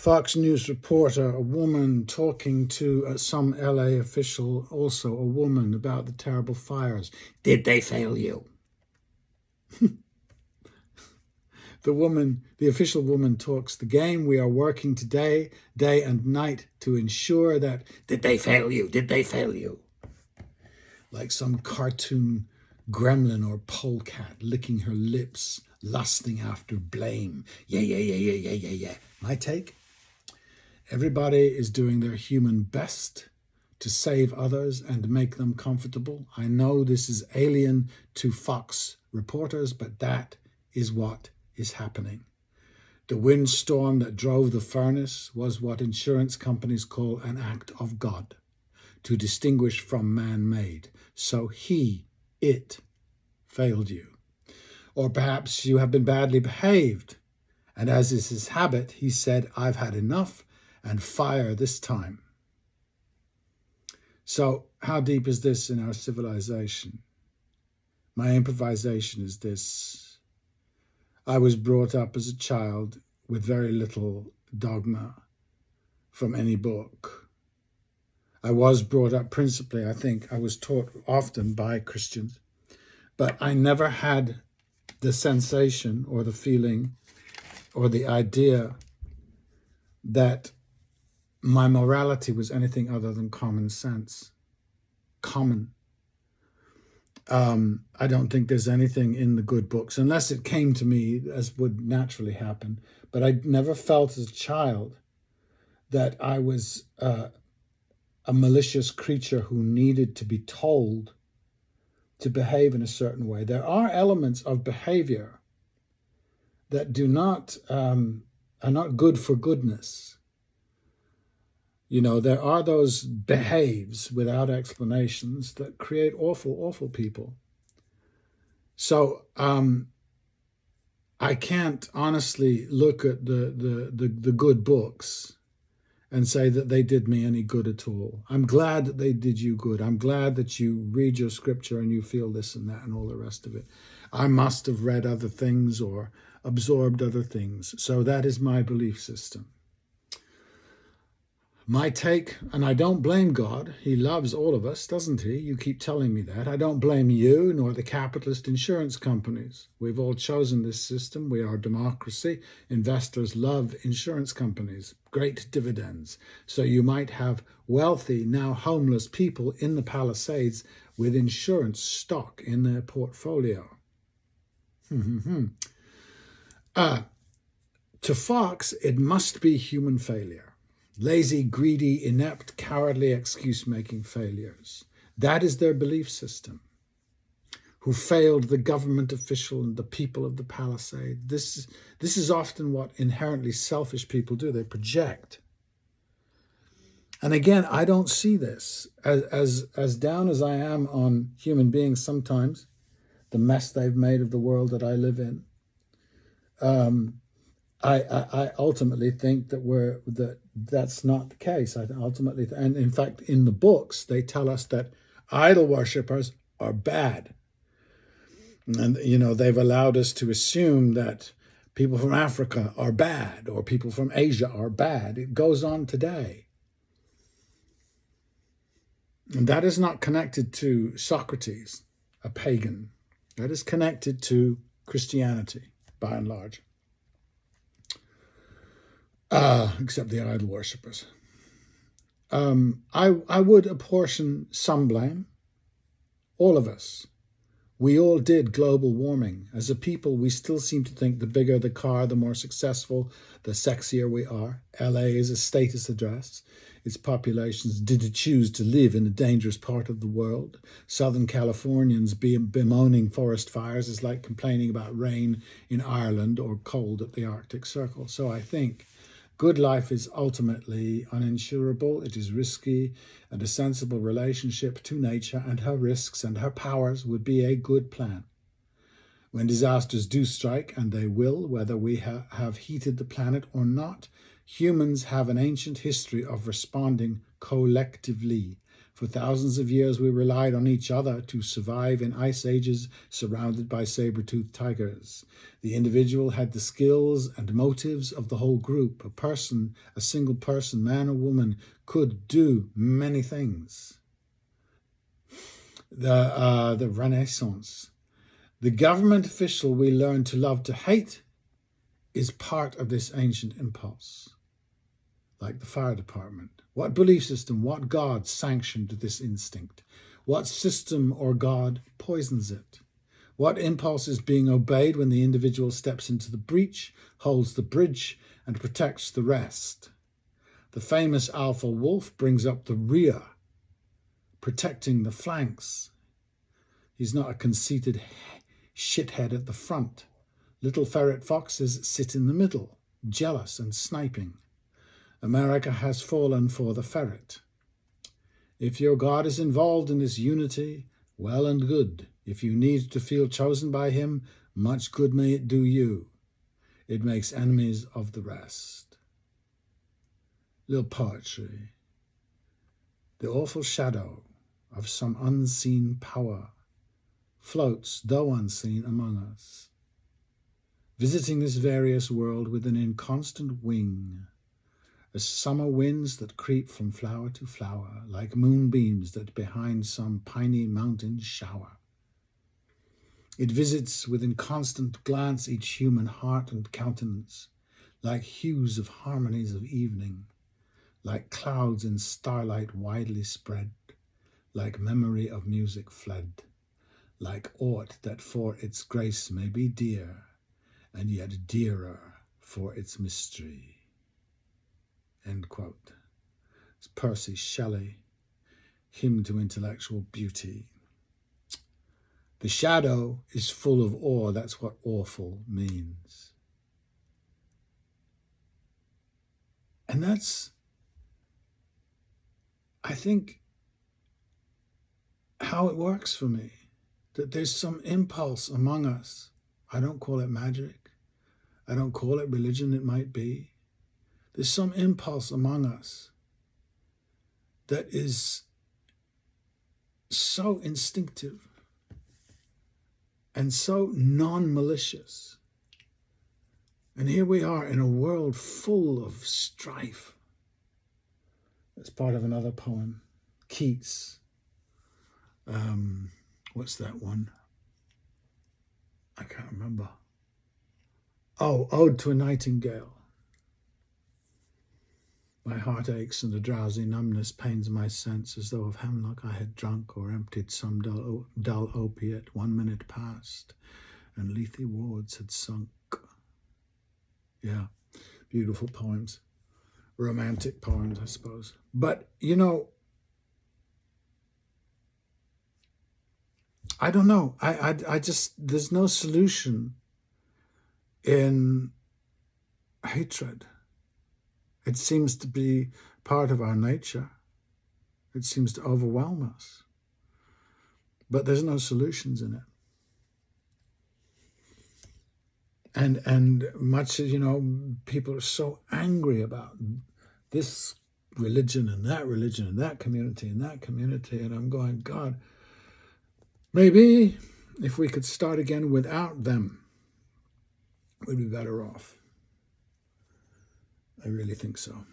Fox News reporter, a woman talking to some LA official, also a woman, about the terrible fires. Did they fail you? The official woman talks the game. We are working today, day and night, to ensure that, did they fail you? Did they fail you? Like some cartoon gremlin or polecat licking her lips, lusting after blame. Yeah. My take? Everybody is doing their human best to save others and make them comfortable. I know this is alien to Fox reporters, but that is what is happening. The windstorm that drove the furnace was what insurance companies call an act of God, to distinguish from man-made. So it failed you. Or perhaps you have been badly behaved, and as is his habit, he said, I've had enough, and fire this time. So how deep is this in our civilization? My improvisation is this. I was brought up as a child with very little dogma from any book. I was brought up principally, I think I was taught often by Christians, but I never had the sensation or the feeling or the idea that my morality was anything other than common sense. Common. I don't think there's anything in the good books, unless it came to me, as would naturally happen. But I never felt as a child that I was a malicious creature who needed to be told to behave in a certain way. There are elements of behavior that are not good for goodness. You know, there are those behaves without explanations that create awful people. So I can't honestly look at the good books and say that they did me any good at all. I'm glad that they did you good. I'm glad that you read your scripture and you feel this and that and all the rest of it. I must have read other things or absorbed other things. So that is my belief system. My take, and I don't blame God. He loves all of us, doesn't he? You keep telling me that. I don't blame you nor the capitalist insurance companies. We've all chosen this system. We are a democracy. Investors love insurance companies. Great dividends. So you might have wealthy, now homeless people in the Palisades with insurance stock in their portfolio. To Fox, it must be human failure. Lazy, greedy, inept, cowardly, excuse-making failures. That is their belief system. Who failed the government official and the people of the Palisade. This is often what inherently selfish people do. They project. And again, I don't see this. As down as I am on human beings sometimes, the mess they've made of the world that I live in, I ultimately think that that's not the case. And in fact, in the books, they tell us that idol worshippers are bad. And, you know, they've allowed us to assume that people from Africa are bad or people from Asia are bad. It goes on today. And that is not connected to Socrates, a pagan. That is connected to Christianity, by and large. Except the idol worshippers. I would apportion some blame. All of us. We all did global warming. As a people, we still seem to think the bigger the car, the more successful, the sexier we are. LA is a status address. Its populations did choose to live in a dangerous part of the world. Southern Californians bemoaning forest fires is like complaining about rain in Ireland or cold at the Arctic Circle. So I think good life is ultimately uninsurable, it is risky, and a sensible relationship to nature and her risks and her powers would be a good plan. When disasters do strike, and they will, whether we have heated the planet or not, humans have an ancient history of responding collectively. For thousands of years, we relied on each other to survive in ice ages surrounded by saber-toothed tigers. The individual had the skills and motives of the whole group. A single person, man or woman, could do many things. The Renaissance. The government official we learn to love to hate is part of this ancient impulse. Like the fire department. What belief system, what God sanctioned this instinct? What system or God poisons it? What impulse is being obeyed when the individual steps into the breach, holds the bridge, and protects the rest? The famous alpha wolf brings up the rear, protecting the flanks. He's not a conceited shithead at the front. Little ferret foxes sit in the middle, jealous and sniping. America has fallen for the ferret. If your God is involved in this unity, well and good. If you need to feel chosen by him, much good may it do you. It makes enemies of the rest. Little poetry. The awful shadow of some unseen power floats, though unseen, among us, visiting this various world with an inconstant wing, as summer winds that creep from flower to flower, like moonbeams that behind some piney mountain shower. It visits with inconstant glance each human heart and countenance, like hues of harmonies of evening, like clouds in starlight widely spread, like memory of music fled, like aught that for its grace may be dear, and yet dearer for its mystery. End quote. It's Percy Shelley, Hymn to Intellectual Beauty. The shadow is full of awe. That's what awful means. And that's, I think, how it works for me. That there's some impulse among us. I don't call it magic. I don't call it religion, it might be. There's some impulse among us that is so instinctive and so non-malicious. And here we are in a world full of strife. That's part of another poem, Keats. What's that one? I can't remember. Oh, Ode to a Nightingale. My heart aches and a drowsy numbness pains my sense, as though of hemlock I had drunk or emptied some dull opiate. 1 minute passed, and Lethe wards had sunk. Yeah, beautiful poems. Romantic poems, I suppose. But, you know, I don't know. I just, there's no solution in hatred. It seems to be part of our nature. It seems to overwhelm us. But there's no solutions in it. And much, you know, people are so angry about this religion and that community and that community. And I'm going, God, maybe if we could start again without them, we'd be better off. I really think so.